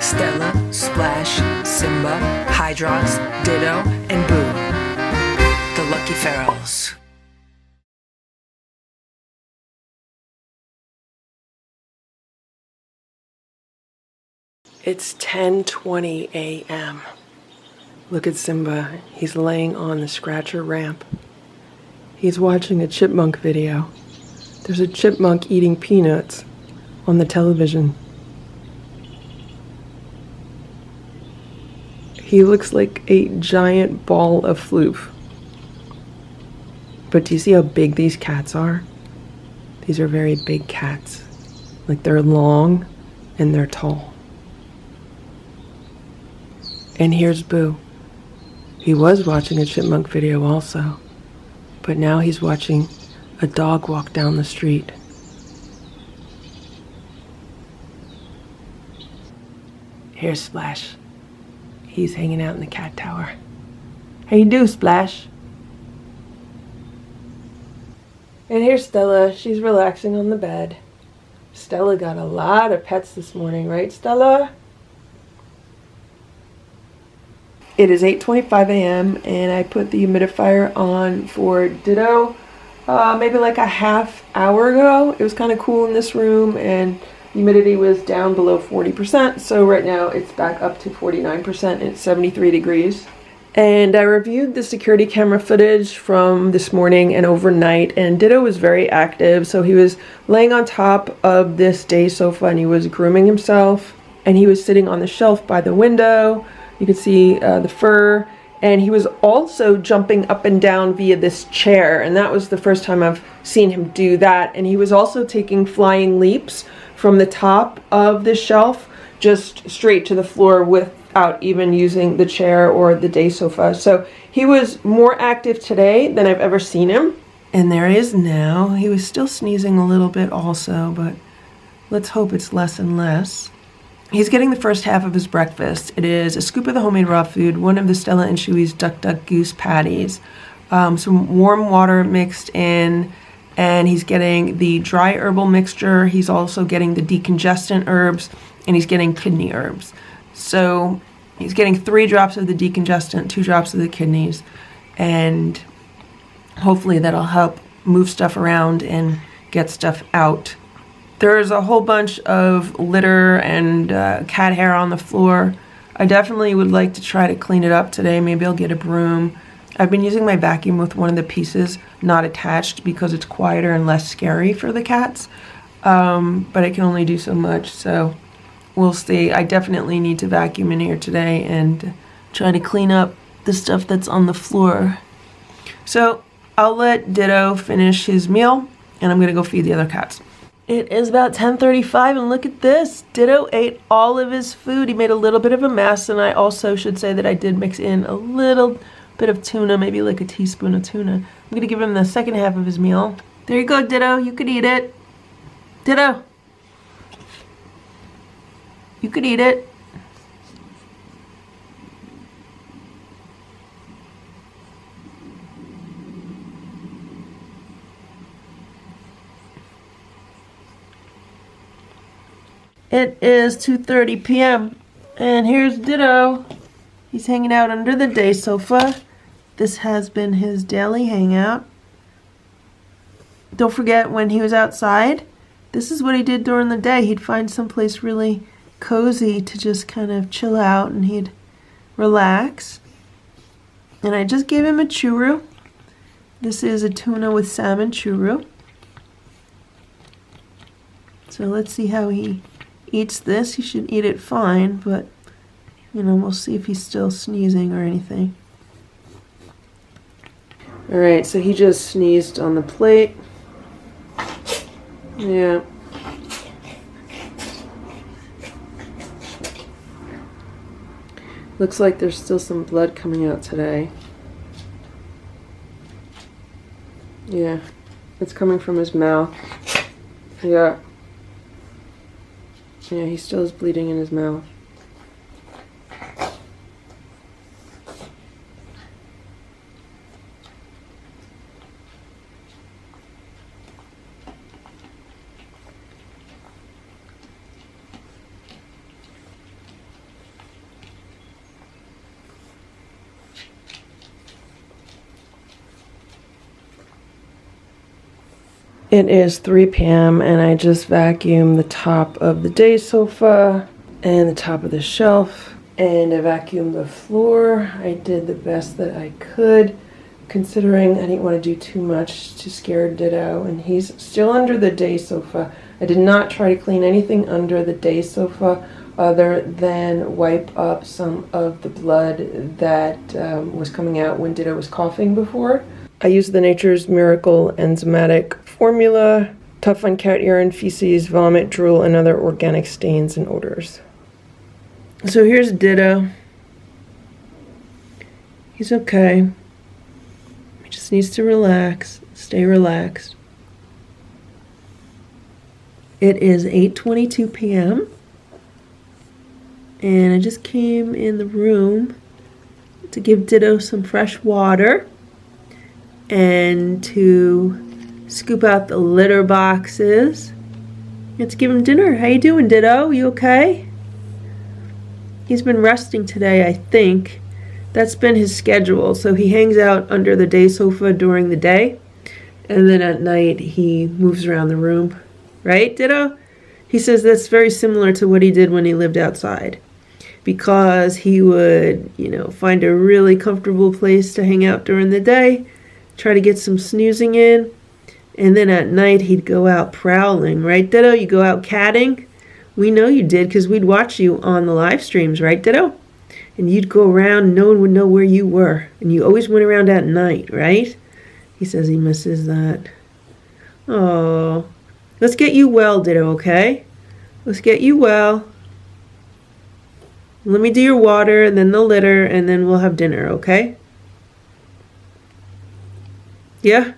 Stella, Splash, Simba, Hydrox, Ditto, and Boo, the Lucky Ferals. It's 10:20 a.m. Look at Simba. He's laying on the scratcher ramp. He's watching a chipmunk video. There's a chipmunk eating peanuts on the television. He looks like a giant ball of floof. But do you see how big these cats are? These are very big cats. Like, they're long and they're tall. And here's Boo. He was watching a chipmunk video also, but now he's watching a dog walk down the street. Here's Splash. He's hanging out in the cat tower. How you do, Splash? And here's Stella. She's relaxing on the bed. Stella got a lot of pets this morning, right, Stella? It is 8:25 a.m. and I put the humidifier on for Ditto maybe like a half hour ago. It was kind of cool in this room and humidity was down below 40%. So right now it's back up to 49% and it's 73 degrees. And I reviewed the security camera footage from this morning and overnight, and Ditto was very active. So he was laying on top of this day sofa and he was grooming himself, and he was sitting on the shelf by the window. You can see the fur, and he was also jumping up and down via this chair, and that was the first time I've seen him do that. And he was also taking flying leaps from the top of the shelf just straight to the floor without even using the chair or the day sofa. So he was more active today than I've ever seen him. And there he is now. He was still sneezing a little bit also, but let's hope it's less and less. He's getting the first half of his breakfast. It is a scoop of the homemade raw food, one of the Stella and Chewy's Duck Duck Goose patties, some warm water mixed in, and he's getting the dry herbal mixture. He's also getting the decongestant herbs, and he's getting kidney herbs. So he's getting 3 drops of the decongestant, 2 drops of the kidneys, and hopefully that'll help move stuff around and get stuff out. There's a whole bunch of litter and cat hair on the floor. I definitely would like to try to clean it up today. Maybe I'll get a broom. I've been using my vacuum with one of the pieces not attached because it's quieter and less scary for the cats. But I can only do so much, so we'll see. I definitely need to vacuum in here today and try to clean up the stuff that's on the floor. So I'll let Ditto finish his meal, and I'm going to go feed the other cats. It is about 10:35 and look at this. Ditto ate all of his food. He made a little bit of a mess, and I also should say that I did mix in a little bit of tuna, maybe like a teaspoon of tuna. I'm going to give him the second half of his meal. There you go, Ditto. You could eat it. Ditto. You could eat it. It is 2:30 p.m. and here's Ditto. He's hanging out under the day sofa. This has been his daily hangout. Don't forget, when he was outside, this is what he did during the day. He'd find someplace really cozy to just kind of chill out and he'd relax. And I just gave him a churro. This is a tuna with salmon churro. So let's see how he eats this. He should eat it fine, but we'll see if he's still sneezing or anything. Alright, so he just sneezed on the plate. Yeah. Looks like there's still some blood coming out today. Yeah, it's coming from his mouth. Yeah. Yeah, he still is bleeding in his mouth. It is 3 p.m. and I just vacuumed the top of the day sofa and the top of the shelf, and I vacuumed the floor. I did the best that I could, considering I didn't want to do too much to scare Ditto, and he's still under the day sofa. I did not try to clean anything under the day sofa other than wipe up some of the blood that was coming out when Ditto was coughing before. I used the Nature's Miracle enzymatic formula, tough on cat urine, feces, vomit, drool, and other organic stains and odors. So here's Ditto. He's okay. He just needs to relax, stay relaxed. It is 8:22 p.m. and I just came in the room to give Ditto some fresh water and to scoop out the litter boxes. Let's give him dinner. How you doing, Ditto? You okay? He's been resting today, I think. That's been his schedule. So he hangs out under the day sofa during the day, and then at night he moves around the room. Right, Ditto? He says that's very similar to what he did when he lived outside, because he would, find a really comfortable place to hang out during the day, try to get some snoozing in, and then at night he'd go out prowling. Right, Ditto? You go out catting? We know you did because we'd watch you on the live streams, right, Ditto? And you'd go around and no one would know where you were. And you always went around at night, right? He says he misses that. Oh, let's get you well, Ditto, okay? Let's get you well. Let me do your water and then the litter and then we'll have dinner, okay? Yeah?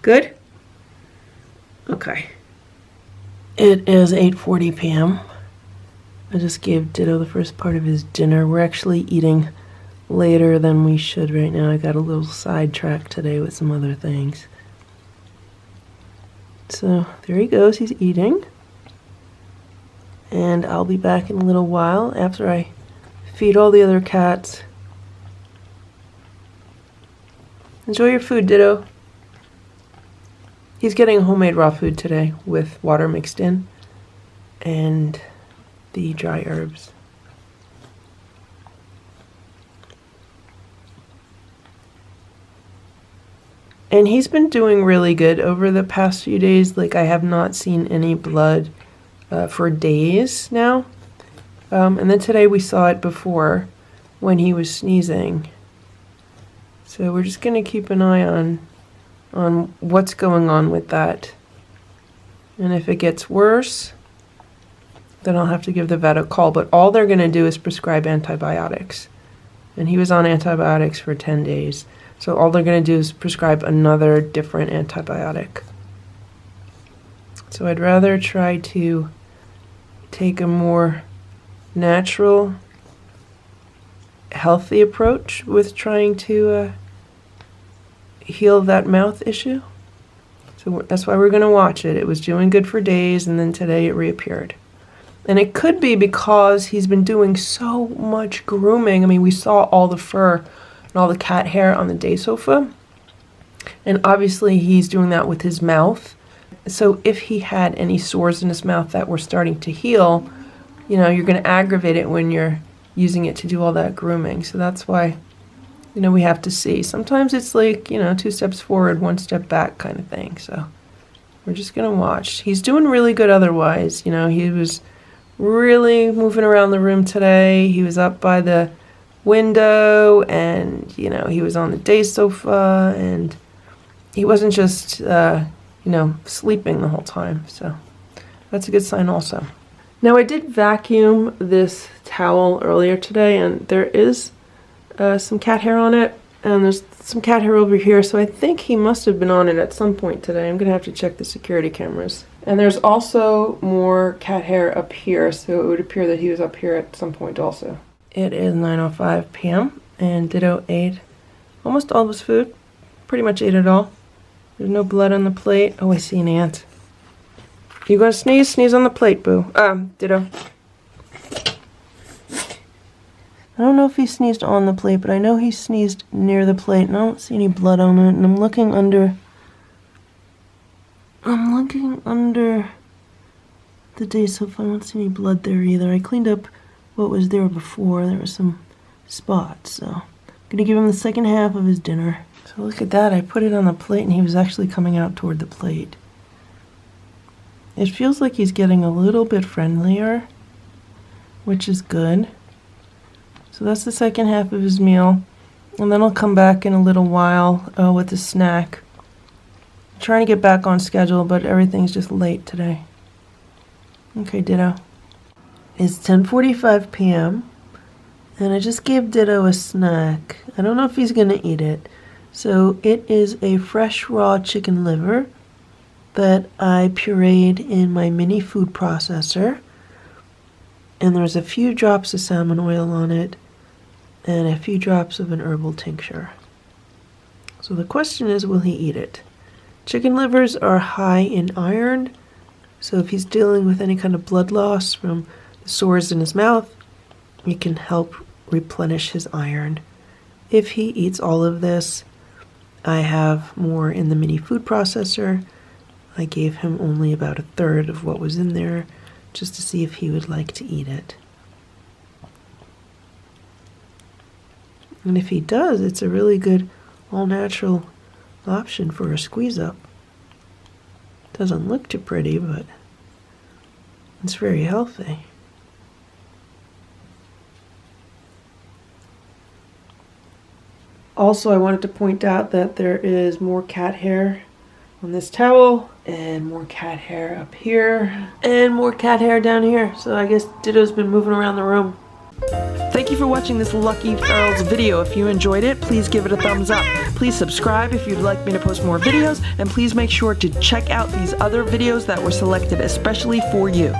Good? Okay. It is 8:40 p.m. I just gave Ditto the first part of his dinner. We're actually eating later than we should right now. I got a little sidetracked today with some other things. So there he goes, he's eating. And I'll be back in a little while after I feed all the other cats. Enjoy your food, Ditto. He's getting homemade raw food today with water mixed in and the dry herbs. And he's been doing really good over the past few days. Like, I have not seen any blood for days now. And then today we saw it before when he was sneezing. So we're just going to keep an eye on what's going on with that. And if it gets worse, then I'll have to give the vet a call. But all they're going to do is prescribe antibiotics. And he was on antibiotics for 10 days. So all they're going to do is prescribe another different antibiotic. So I'd rather try to take a more natural, healthy approach with trying to heal that mouth issue. So that's why we're going to watch it. It was doing good for days, and then today it reappeared. And it could be because he's been doing so much grooming. I mean, we saw all the fur and all the cat hair on the day sofa. And obviously he's doing that with his mouth. So if he had any sores in his mouth that were starting to heal, you're going to aggravate it when you're using it to do all that grooming. So that's why, we have to see. Sometimes it's like, 2 steps forward, 1 step back kind of thing. So we're just going to watch. He's doing really good otherwise. He was really moving around the room today. He was up by the window and, he was on the day sofa, and he wasn't just, sleeping the whole time. So that's a good sign also. Now, I did vacuum this towel earlier today, and there is some cat hair on it, and there's some cat hair over here, so I think he must have been on it at some point today. I'm going to have to check the security cameras. And there's also more cat hair up here, so it would appear that he was up here at some point also. It is 9:05 p.m., and Ditto ate almost all of his food. Pretty much ate it all. There's no blood on the plate. Oh, I see an ant. You gonna sneeze? Sneeze on the plate, boo. Ditto. I don't know if he sneezed on the plate, but I know he sneezed near the plate, and I don't see any blood on it, and I'm looking under I'm looking under the day so far. I don't see any blood there either. I cleaned up what was there before. There were some spots, so I'm gonna give him the second half of his dinner. So look at that. I put it on the plate and he was actually coming out toward the plate. It feels like he's getting a little bit friendlier, which is good. So that's the second half of his meal. And then I'll come back in a little while with a snack. I'm trying to get back on schedule, but everything's just late today. Okay, Ditto. It's 10:45 p.m. and I just gave Ditto a snack. I don't know if he's gonna eat it. So it is a fresh raw chicken liver that I pureed in my mini food processor. And there's a few drops of salmon oil on it and a few drops of an herbal tincture. So the question is, will he eat it? Chicken livers are high in iron, so if he's dealing with any kind of blood loss from the sores in his mouth, it can help replenish his iron. If he eats all of this, I have more in the mini food processor. I gave him only about a third of what was in there, just to see if he would like to eat it. And if he does, it's a really good all-natural option for a squeeze-up. Doesn't look too pretty, but it's very healthy. Also, I wanted to point out that there is more cat hair on this towel, and more cat hair up here, and more cat hair down here. So I guess Ditto's been moving around the room. Thank you for watching this Lucky Ferals video. If you enjoyed it, please give it a thumbs up. Please subscribe if you'd like me to post more videos, and please make sure to check out these other videos that were selected especially for you.